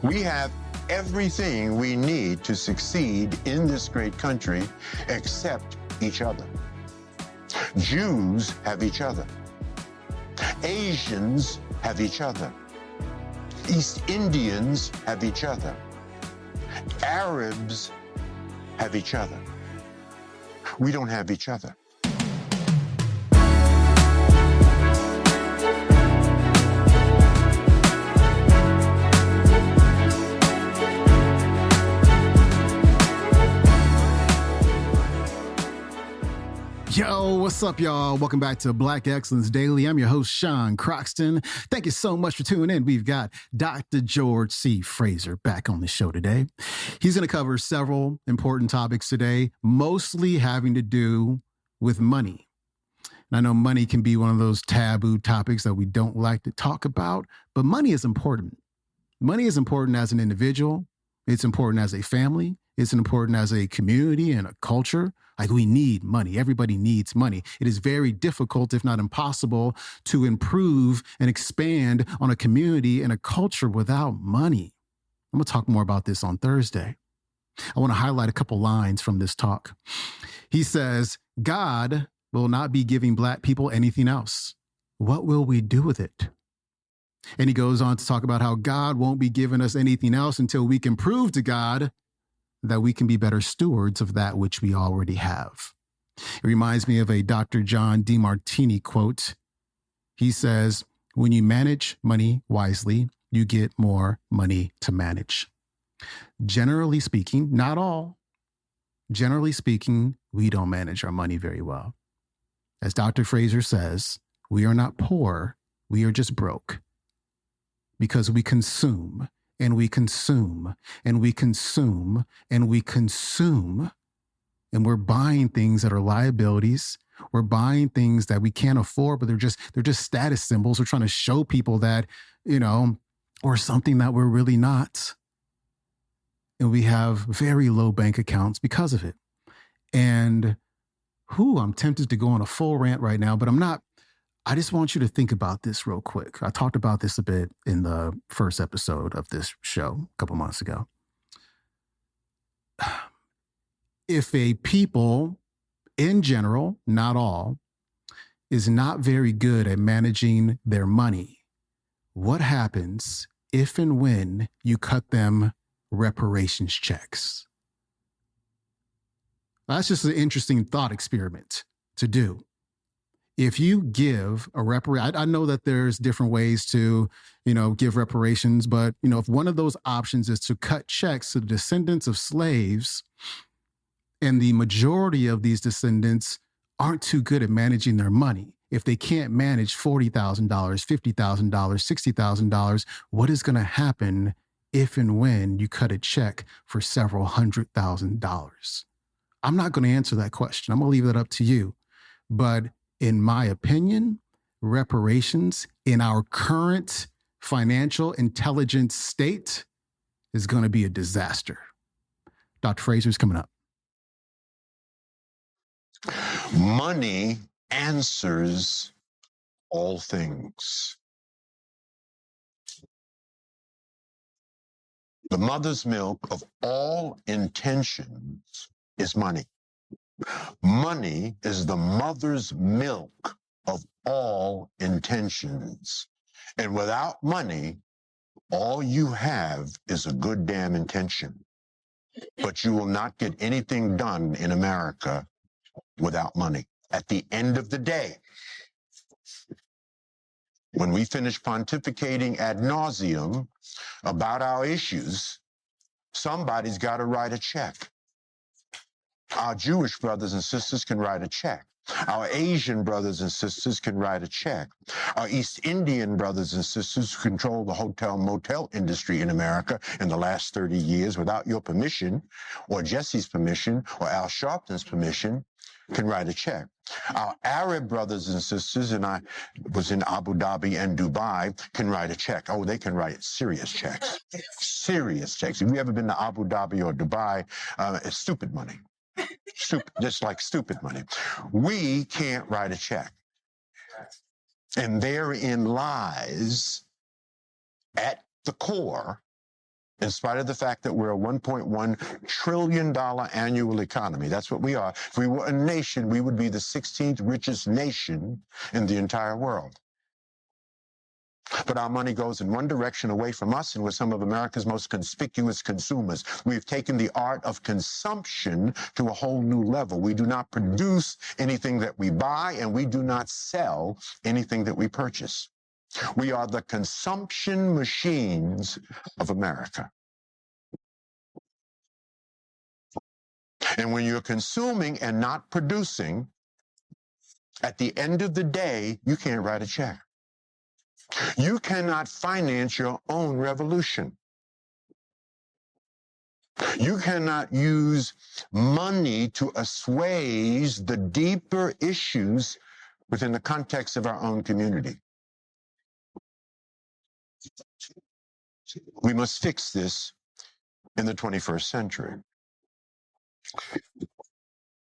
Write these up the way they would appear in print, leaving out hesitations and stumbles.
We have everything we need to succeed in this great country except each other. Jews have each other. Asians have each other. East Indians have each other. Arabs have each other. We don't have each other. Yo, what's up, y'all? Welcome back to Black Excellence Daily. I'm your host, Sean Croxton. Thank you so much for tuning in. We've got Dr. George C. Fraser back on the show today. He's going to cover several important topics today, mostly having to do with money. And I know money can be one of those taboo topics that we don't like to talk about, but money is important. Money is important as an individual. It's important as a family. It's important as a community and a culture. Like, we need money. Everybody needs money. It is very difficult, if not impossible, to improve and expand on a community and a culture without money. I'm going to talk more about this on Thursday. I want to highlight a couple lines from this talk. He says, God will not be giving Black people anything else. What will we do with it? And he goes on to talk about how God won't be giving us anything else until we can prove to God that we can be better stewards of that which we already have. It reminds me of a Dr. John DeMartini quote. He says, when you manage money wisely, you get more money to manage. Generally speaking, not all, generally speaking, we don't manage our money very well. As Dr. Fraser says, we are not poor, we are just broke. Because we consume, and we consume, and we consume, and we consume, and we're buying things that are liabilities. We're buying things that we can't afford, but they're just status symbols. We're trying to show people that, or something that we're really not. And we have very low bank accounts because of it. And I'm tempted to go on a full rant right now, but I'm not. I just want you to think about this real quick. I talked about this a bit in the first episode of this show a couple months ago. If a people, in general, not all, is not very good at managing their money, what happens if and when you cut them reparations checks? That's just an interesting thought experiment to do. If you give a I know that there's different ways to, give reparations, but, if one of those options is to cut checks to the descendants of slaves, and the majority of these descendants aren't too good at managing their money, if they can't manage $40,000, $50,000, $60,000, what is going to happen if and when you cut a check for several $100,000? I'm not going to answer that question. I'm going to leave that up to you. But in my opinion, reparations in our current financial intelligence state is going to be a disaster. Dr. Fraser's coming up. Money answers all things. The mother's milk of all intentions is money. Money is the mother's milk of all intentions. And without money, all you have is a good damn intention. But you will not get anything done in America without money. At the end of the day, when we finish pontificating ad nauseum about our issues, somebody's got to write a check. Our Jewish brothers and sisters can write a check. Our Asian brothers and sisters can write a check. Our East Indian brothers and sisters who control the hotel motel industry in America in the last 30 years without your permission, or Jesse's permission, or Al Sharpton's permission, can write a check. Our Arab brothers and sisters, and I was in Abu Dhabi and Dubai, can write a check. Oh, they can write serious checks. Serious checks. If you've ever been to Abu Dhabi or Dubai, it's stupid money. Just like stupid money. We can't write a check. And therein lies, at the core, in spite of the fact that we're a $1.1 trillion annual economy. That's what we are. If we were a nation, we would be the 16th richest nation in the entire world. But our money goes in one direction away from us, and we're some of America's most conspicuous consumers. We've taken the art of consumption to a whole new level. We do not produce anything that we buy, and we do not sell anything that we purchase. We are the consumption machines of America. And when you're consuming and not producing, at the end of the day, you can't write a check. You cannot finance your own revolution. You cannot use money to assuage the deeper issues within the context of our own community. We must fix this in the 21st century.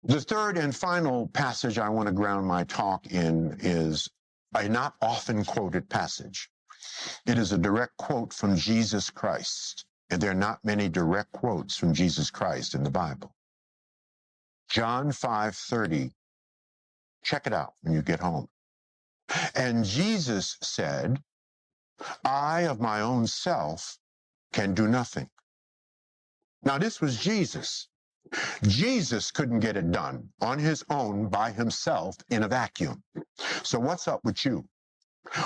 The third and final passage I want to ground my talk in is a not often quoted passage. It is a direct quote from Jesus Christ, and there are not many direct quotes from Jesus Christ in the Bible. John 5:30. Check it out when you get home. And Jesus said, I of my own self can do nothing. Now, this was Jesus. Jesus couldn't get it done on his own by himself in a vacuum. So what's up with you?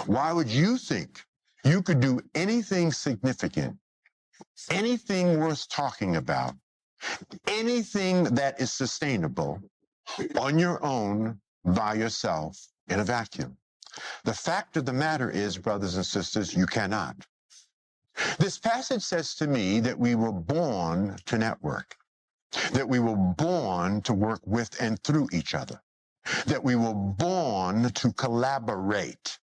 Why would you think you could do anything significant, anything worth talking about, anything that is sustainable on your own by yourself in a vacuum? The fact of the matter is, brothers and sisters, you cannot. This passage says to me that we were born to network, that we were born to work with and through each other, that we were born to collaborate.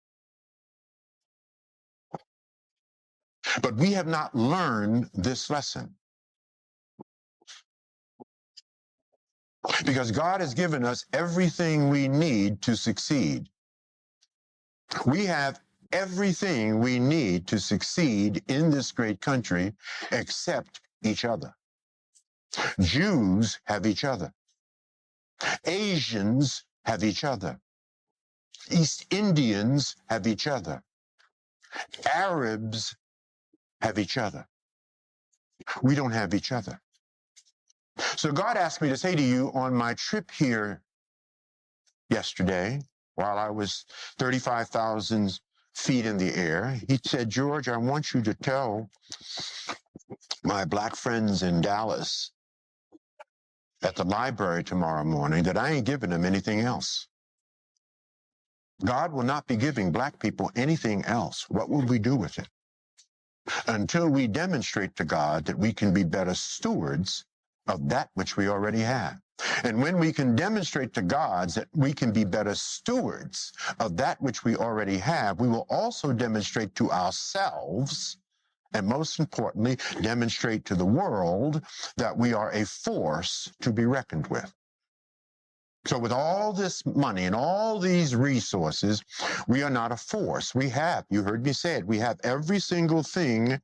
But we have not learned this lesson. Because God has given us everything we need to succeed. We have everything we need to succeed in this great country except each other. Jews have each other. Asians have each other. East Indians have each other. Arabs have each other. We don't have each other. So God asked me to say to you on my trip here yesterday, while I was 35,000 feet in the air, he said, George, I want you to tell my black friends in Dallas at the library tomorrow morning that I ain't giving them anything else. God will not be giving black people anything else. What will we do with it? Until we demonstrate to God that we can be better stewards of that which we already have. And when we can demonstrate to God that we can be better stewards of that which we already have, we will also demonstrate to ourselves, and most importantly, demonstrate to the world that we are a force to be reckoned with. So with all this money and all these resources, we are not a force. We have, you heard me say it, we have every single thing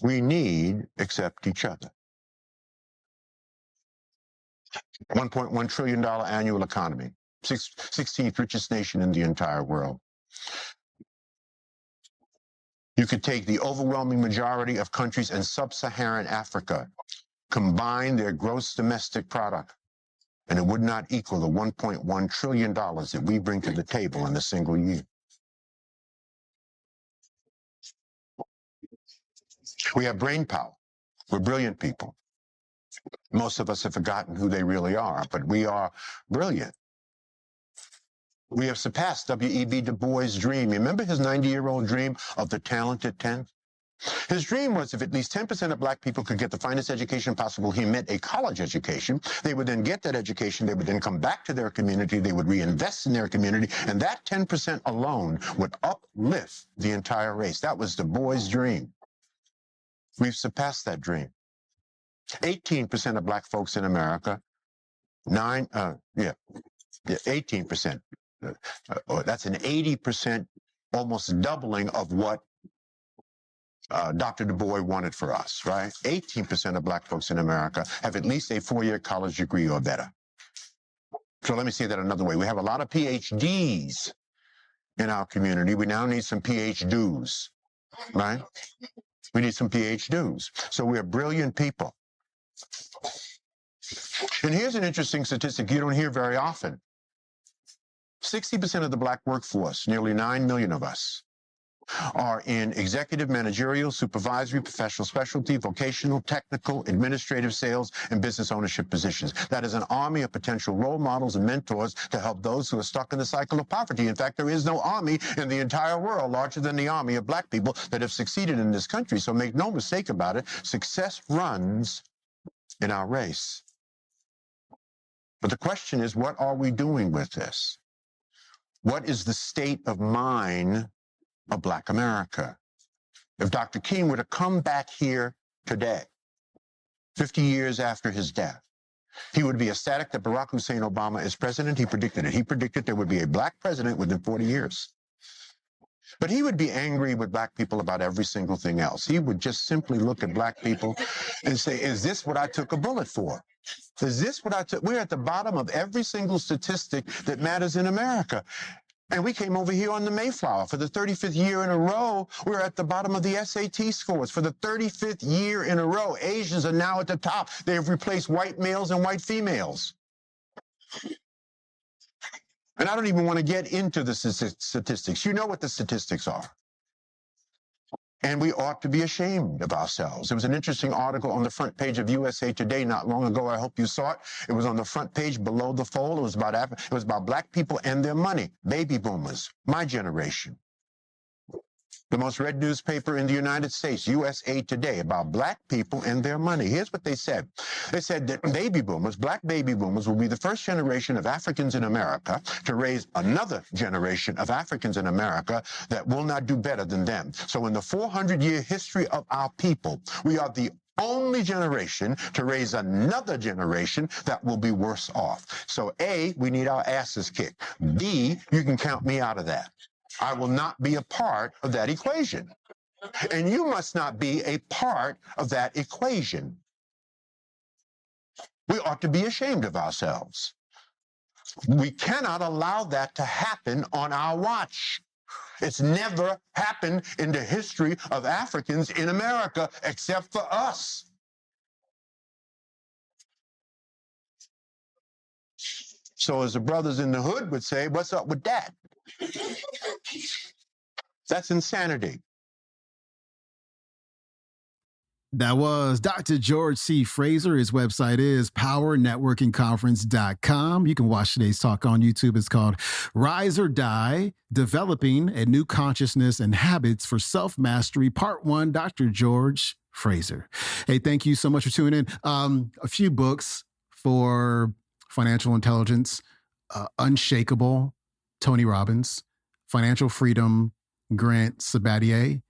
we need except each other. $1.1 trillion annual economy, 16th richest nation in the entire world. You could take the overwhelming majority of countries in sub-Saharan Africa, combine their gross domestic product, and it would not equal the $1.1 trillion that we bring to the table in a single year. We have brain power. We're brilliant people. Most of us have forgotten who they really are, but we are brilliant. We have surpassed W.E.B. Du Bois' dream. Remember his 90-year-old dream of the talented 10th? His dream was if at least 10% of black people could get the finest education possible, he meant a college education. They would then get that education. They would then come back to their community. They would reinvest in their community. And that 10% alone would uplift the entire race. That was Du Bois' dream. We've surpassed that dream. 18% of black folks in America, 18%. That's an 80%, almost doubling of what Dr. Du Bois won it for us, right? 18% of black folks in America have at least a 4-year college degree or better. So let me say that another way. We have a lot of PhDs in our community. We now need some PhDs, right? We need some PhDs. So we're brilliant people. And here's an interesting statistic you don't hear very often. 60% of the black workforce, nearly 9 million of us, are in executive, managerial, supervisory, professional specialty, vocational, technical, administrative, sales, and business ownership positions. That is an army of potential role models and mentors to help those who are stuck in the cycle of poverty. In fact, there is no army in the entire world larger than the army of black people that have succeeded in this country. So make no mistake about it, success runs in our race. But the question is, what are we doing with this? What is the state of mind of Black America? If Dr. King were to come back here today, 50 years after his death, he would be ecstatic that Barack Hussein Obama is president. He predicted it. He predicted there would be a black president within 40 years. But he would be angry with black people about every single thing else. He would just simply look at black people and say, is this what I took a bullet for? Is this what I took? We're at the bottom of every single statistic that matters in America. And we came over here on the Mayflower. For the 35th year in a row, we're at the bottom of the SAT scores. For the 35th year in a row, Asians are now at the top. They have replaced white males and white females. And I don't even want to get into the statistics. You know what the statistics are. And we ought to be ashamed of ourselves. There was an interesting article on the front page of USA Today not long ago. I hope you saw it. It was on the front page below the fold. It was about black people and their money. Baby boomers, my generation. The most read newspaper in the United States, USA Today, about black people and their money. Here's what they said. They said that baby boomers, black baby boomers, will be the first generation of Africans in America to raise another generation of Africans in America that will not do better than them. So in the 400-year history of our people, we are the only generation to raise another generation that will be worse off. So A, we need our asses kicked. B, you can count me out of that. I will not be a part of that equation. And you must not be a part of that equation. We ought to be ashamed of ourselves. We cannot allow that to happen on our watch. It's never happened in the history of Africans in America except for us. So as the brothers in the hood would say, what's up with that? That's insanity. That was Dr. George C. Fraser. His website is powernetworkingconference.com. You can watch today's talk on YouTube. It's called Rise or Die, Developing a New Consciousness and Habits for Self-Mastery, Part 1, Dr. George Fraser. Hey, thank you so much for tuning in. A few books for financial intelligence, Unshakable, Tony Robbins, Financial Freedom, Grant Sabatier,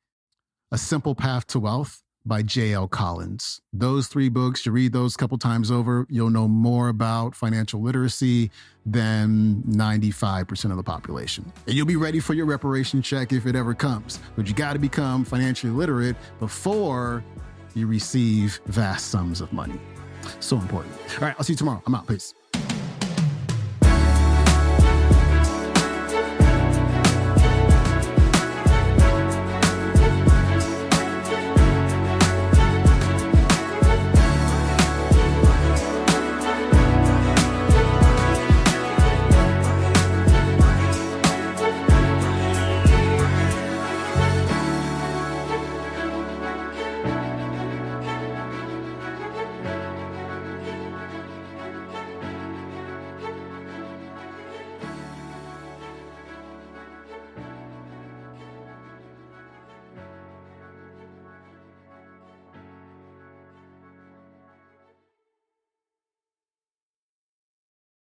A Simple Path to Wealth by J.L. Collins. Those 3 books, you read those a couple times over, you'll know more about financial literacy than 95% of the population. And you'll be ready for your reparation check if it ever comes. But you got to become financially literate before you receive vast sums of money. So important. All right, I'll see you tomorrow. I'm out. Peace.